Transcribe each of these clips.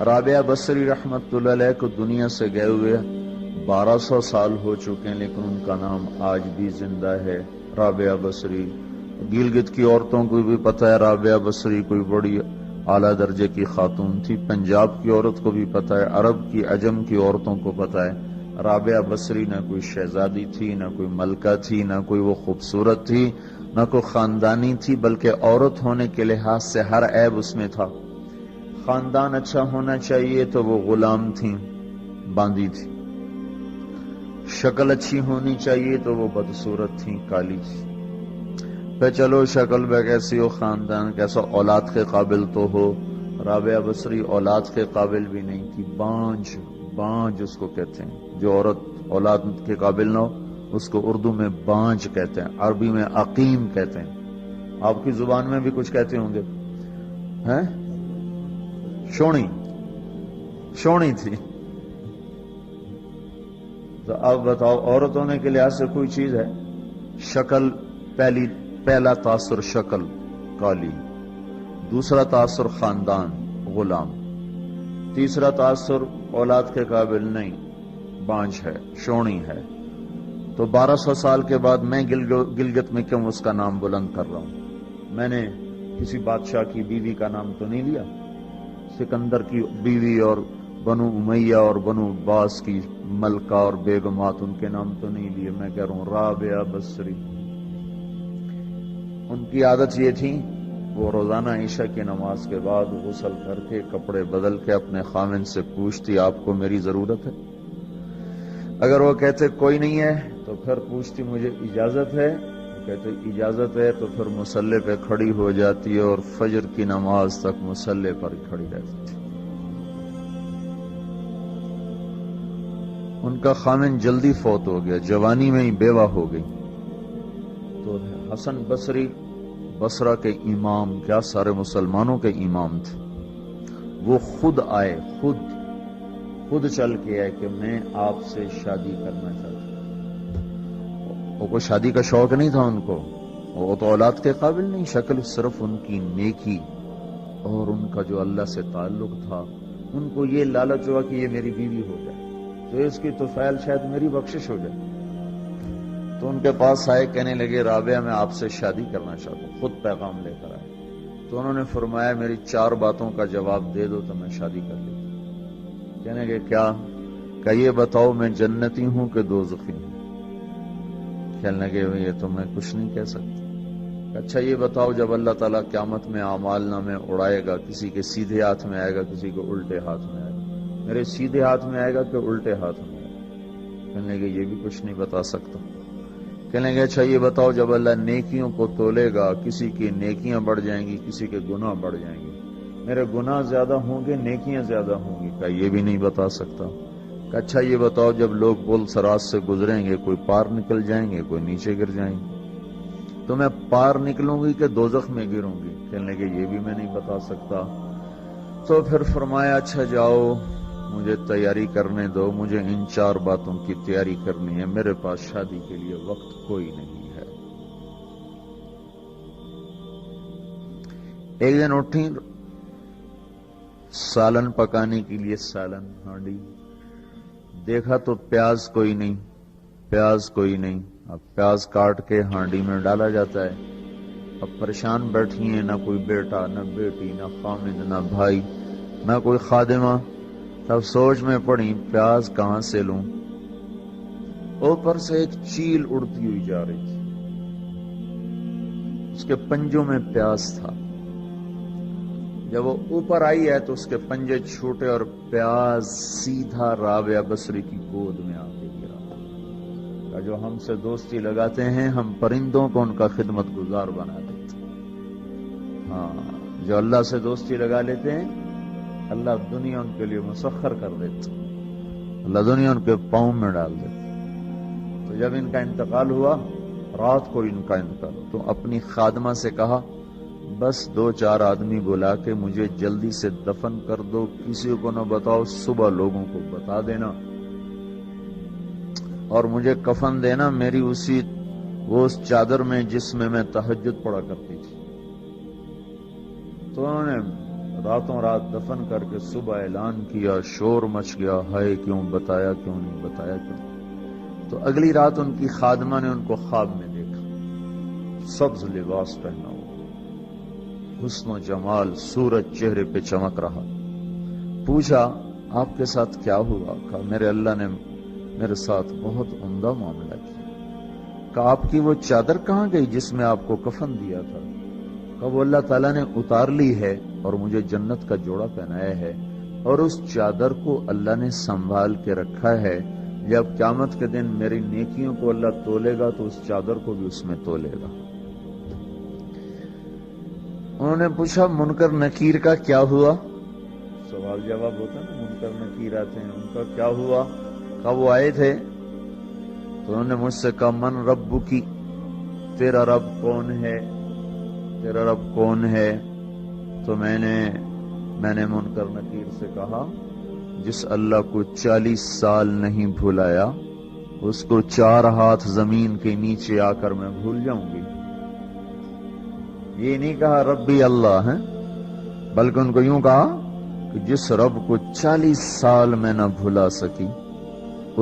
رابعہ بصری رحمت اللہ علیہ کو دنیا سے گئے ہوئے 1200 سال ہو چکے ہیں، لیکن ان کا نام آج بھی زندہ ہے، رابعہ بصری۔ گلگت کی عورتوں کو بھی پتہ ہے رابعہ بصری کوئی بڑی اعلیٰ درجے کی خاتون تھی، پنجاب کی عورت کو بھی پتہ ہے، عرب کی عجم کی عورتوں کو پتہ ہے رابعہ بصری نہ کوئی شہزادی تھی، نہ کوئی ملکہ تھی، نہ کوئی وہ خوبصورت تھی، نہ کوئی خاندانی تھی، بلکہ عورت ہونے کے لحاظ سے ہر عیب اس میں تھا۔ خاندان اچھا ہونا چاہیے تو وہ غلام تھیں، باندی تھی، شکل اچھی ہونی چاہیے تو وہ بدصورت تھیں، کالی تھی۔ پہ چلو شکل پہ کیسی ہو، خاندان کیسا، اولاد کے قابل تو ہو۔ رابعہ بصری اولاد کے قابل بھی نہیں تھی، بانج اس کو کہتے ہیں، جو عورت اولاد کے قابل نہ ہو اس کو اردو میں بانج کہتے ہیں، عربی میں عقیم کہتے ہیں، آپ کی زبان میں بھی کچھ کہتے ہوں گے، ہیں؟ شونی تھی۔ تو اب بتاؤ، عورت ہونے کے لحاظ سے کوئی چیز ہے؟ شکل، پہلا تاثر شکل کالی، دوسرا تاثر خاندان غلام، تیسرا تاثر اولاد کے قابل نہیں، بانج ہے، شونی ہے۔ تو 1200 سال کے بعد میں گلگت میں کیوں اس کا نام بلند کر رہا ہوں؟ میں نے کسی بادشاہ کی بیوی کا نام تو نہیں لیا، سکندر کی بیوی اور بنو امیہ اور بنو عباس کی ملکہ اور بیگمات، ان کے نام تو نہیں لیے، میں کہہ رہا ہوں رابعہ بصری۔ ان کی عادت یہ تھی، وہ روزانہ عشاء کی نماز کے بعد غسل کر کے کپڑے بدل کے اپنے خاوند سے پوچھتی آپ کو میری ضرورت ہے؟ اگر وہ کہتے کوئی نہیں ہے تو پھر پوچھتی مجھے اجازت ہے؟ کہتے اجازت ہے تو پھر مصلے پہ کھڑی ہو جاتی ہے اور فجر کی نماز تک مصلے پر کھڑی رہتی تھی۔ ان کا خاوند جلدی فوت ہو گیا، جوانی میں ہی بیوہ ہو گئی۔ تو حسن بصری بصرہ کے امام، کیا سارے مسلمانوں کے امام تھے، وہ خود آئے، خود چل کے آئے کہ میں آپ سے شادی کرنا چاہتا ہوں۔ وہ کوئی شادی کا شوق نہیں تھا ان کو، وہ تو اولاد کے قابل نہیں، شکل صرف ان کی نیکی اور ان کا جو اللہ سے تعلق تھا، ان کو یہ لالچ ہوا کہ یہ میری بیوی ہو جائے تو اس کی طفیل شاید میری بخشش ہو جائے۔ تو ان کے پاس آئے، کہنے لگے رابعہ میں آپ سے شادی کرنا چاہتا ہوں، خود پیغام لے کر آئے۔ تو انہوں نے فرمایا میری 4 باتوں کا جواب دے دو تو میں شادی کر لیتا ہوں۔ کہنے لگے کیا؟ کہ یہ بتاؤ میں جنتی ہوں کہ دوزخی ہوں؟ کہنے لگے یہ تو میں کچھ نہیں کہہ سکتا۔ اچھا یہ بتاؤ جب اللہ تعالیٰ قیامت میں اعمال نامے اڑائے گا، کسی کے سیدھے ہاتھ میں آئے گا، کسی کو الٹے ہاتھ میں آئے گا، میرے سیدھے ہاتھ میں آئے گا کہ الٹے ہاتھ میں آئے گا؟ کہنے لگے یہ بھی کچھ نہیں بتا سکتا۔ کہنے لگے اچھا یہ بتاؤ جب اللہ نیکیوں کو تولے گا، کسی کی نیکیاں بڑھ جائیں گی، کسی کے گناہ بڑھ جائیں گے، میرے گناہ زیادہ ہوں گے، نیکیاں زیادہ ہوں گی؟ کہ یہ بھی نہیں بتا سکتا۔ کہ اچھا یہ بتاؤ جب لوگ پل صراط سے گزریں گے، کوئی پار نکل جائیں گے، کوئی نیچے گر جائیں گے، تو میں پار نکلوں گی کہ دوزخ میں گروں گی؟ کہنے لگے یہ بھی میں نہیں بتا سکتا۔ تو پھر فرمایا اچھا جاؤ مجھے تیاری کرنے دو، مجھے ان 4 باتوں کی تیاری کرنی ہے، میرے پاس شادی کے لیے وقت کوئی نہیں ہے۔ ایک دن اٹھی، سالن پکانے کے لیے سالن ہانڈی، دیکھا تو پیاز کوئی نہیں، اب پیاز کاٹ کے ہانڈی میں ڈالا جاتا ہے۔ اب پریشان بیٹھی ہیں، نہ کوئی بیٹا، نہ بیٹی، نہ خامد، نہ بھائی، نہ کوئی خادمہ۔ تب سوچ میں پڑی پیاز کہاں سے لوں؟ اوپر سے ایک چیل اڑتی ہوئی جا رہی تھی، اس کے پنجوں میں پیاز تھا۔ جب وہ اوپر آئی ہے تو اس کے پنجے چھوٹے اور پیاز سیدھا رابعہ بصری کی گود میں آ کے گرا۔ جو ہم سے دوستی لگاتے ہیں ہم پرندوں کو ان کا خدمت گزار بنا دیتے ہیں، ہاں جو اللہ سے دوستی لگا لیتے ہیں اللہ دنیا ان کے لیے مسخر کر دیتا، اللہ دنیا ان کے پاؤں میں ڈال دیتا۔ تو جب ان کا انتقال ہوا، رات کو ان کا انتقال، تو اپنی خادمہ سے کہا بس 2-4 آدمی بلا کے مجھے جلدی سے دفن کر دو، کسی کو نہ بتاؤ، صبح لوگوں کو بتا دینا اور مجھے کفن دینا میری وہ اس چادر میں جس میں میں تہجد پڑھا کرتی تھی۔ تو انہوں نے راتوں رات دفن کر کے صبح اعلان کیا، شور مچ گیا، ہائے کیوں بتایا، کیوں نہیں بتایا، کیوں؟ تو اگلی رات ان کی خادمہ نے ان کو خواب میں دیکھا، سبز لباس پہنا ہوا، حسن و جمال، سورج چہرے پہ چمک رہا۔ پوچھا آپ کے ساتھ کیا ہوا؟ کہا میرے اللہ نے میرے ساتھ بہت عمدہ معاملہ کیا۔ کہا آپ کی وہ چادر کہاں گئی جس میں آپ کو کفن دیا تھا؟ کہا وہ اللہ تعالیٰ نے اتار لی ہے اور مجھے جنت کا جوڑا پہنایا ہے، اور اس چادر کو اللہ نے سنبھال کے رکھا ہے، جب قیامت کے دن میری نیکیوں کو اللہ تولے گا تو اس چادر کو بھی اس میں تولے گا۔ انہوں نے پوچھا منکر نکیر کا کیا ہوا؟ سوال جواب ہوتا ہے نا، منکر نکیر آتے ہیں، ان کا کیا ہوا؟ کہا وہ آئے تھے تو انہوں نے مجھ سے کہا من رب کی، تیرا رب کون ہے، تیرا رب کون ہے؟ تو میں نے منکر نکیر سے کہا جس اللہ کو 40 سال نہیں بھلایا اس کو 4 ہاتھ زمین کے نیچے آ کر میں بھول جاؤں گی۔ یہ نہیں کہا ربی اللہ ہے، بلکہ ان کو یوں کہا کہ جس رب کو 40 سال میں نہ بھلا سکی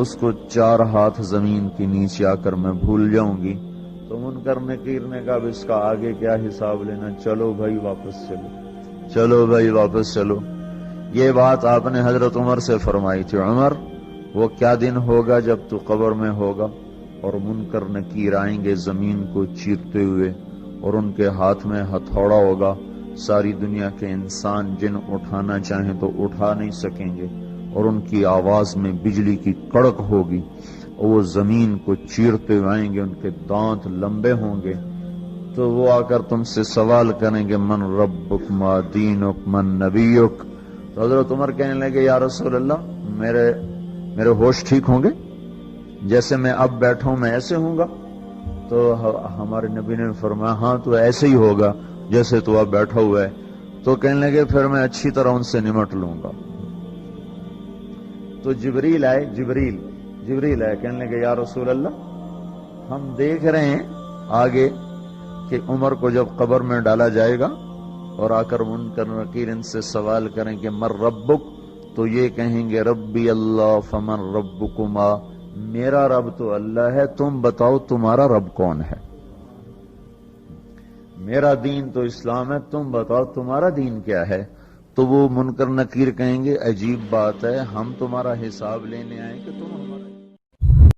اس کو 4 ہاتھ زمین کے نیچے آ کر میں بھول جاؤں گی۔ تو منکر نکیر نے کہا اس کا آگے کیا حساب لینا، چلو بھائی واپس چلو، چلو بھائی واپس چلو۔ یہ بات آپ نے حضرت عمر سے فرمائی تھی، عمر وہ کیا دن ہوگا جب تو قبر میں ہوگا اور منکر نکیر آئیں گے زمین کو چیرتے ہوئے، اور ان کے ہاتھ میں ہتھوڑا ہوگا، ساری دنیا کے انسان جن اٹھانا چاہیں تو اٹھا نہیں سکیں گے، اور ان کی آواز میں بجلی کی کڑک ہوگی، اور وہ زمین کو چیرتے ہوئے آئیں گے، ان کے دانت لمبے ہوں گے، تو وہ آ کر تم سے سوال کریں گے من ربک ما دینک من نبیک۔ تو حضرت عمر کہنے لگے یا رسول اللہ میرے ہوش ٹھیک ہوں گے؟ جیسے میں اب بیٹھا ہوں میں ایسے ہوں گا؟ تو ہمارے نبی نے فرمایا ہاں تو ایسے ہی ہوگا جیسے تو اب بیٹھا ہوا ہے۔ تو کہنے لگے پھر میں اچھی طرح ان سے نمٹ لوں گا۔ تو جبریل آئے، کہنے لگے یا رسول اللہ ہم دیکھ رہے ہیں آگے کہ عمر کو جب قبر میں ڈالا جائے گا اور آ کر منکر نکیر ان سے سوال کریں کہ مر ربک، تو یہ کہیں گے ربی اللہ فمن ربکما، میرا رب تو اللہ ہے، تم بتاؤ تمہارا رب کون ہے؟ میرا دین تو اسلام ہے، تم بتاؤ تمہارا دین کیا ہے؟ تو وہ منکر نکیر کہیں گے عجیب بات ہے، ہم تمہارا حساب لینے آئے کہ تم ہمارا